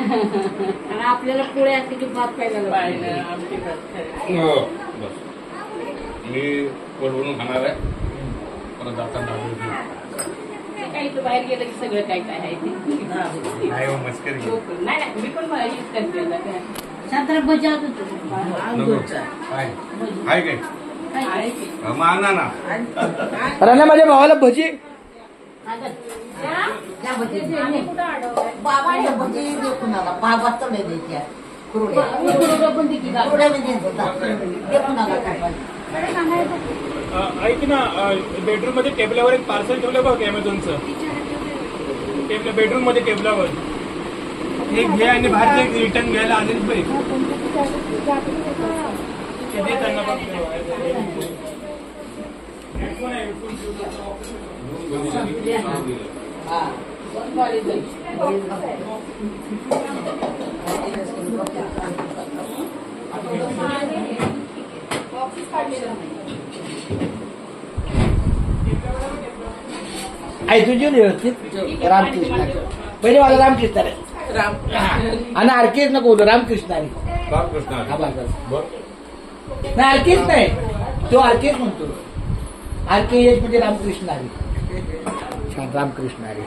आणि आपल्याला पोळ्या असते की भात पाहिजे आमची हो बस मी वळवून खाणार आहे परत जाताना काही तर बाहेर गेलं की सगळं काय काय आहे नाही मस्करी नाही मी पण यूज करते सातारा भजी आहे काय आणा ना राण्या माझ्या भावाला भजी बाबा भजी दे कुणाला बाबा तोडे द्यायच्या ऐक ना बेडरूम मध्ये टेबलावर एक पार्सल ठेवलं बघ अमेझॉनचं बेडरूम मध्ये टेबलावर एक घे आणि बाहेर रिटर्न घ्यायला आलेच पाहिजे त्यांना बघ आई तुझी व्यवस्थित रामकृष्ण पहिले मला रामकृष्ण रे आणि आरकेच नको बोलू रामकृष्ण नाही आरकेच नाही तो आरकेच म्हणतो आरके म्हणजे रामकृष्ण हरी छान रामकृष्ण हरी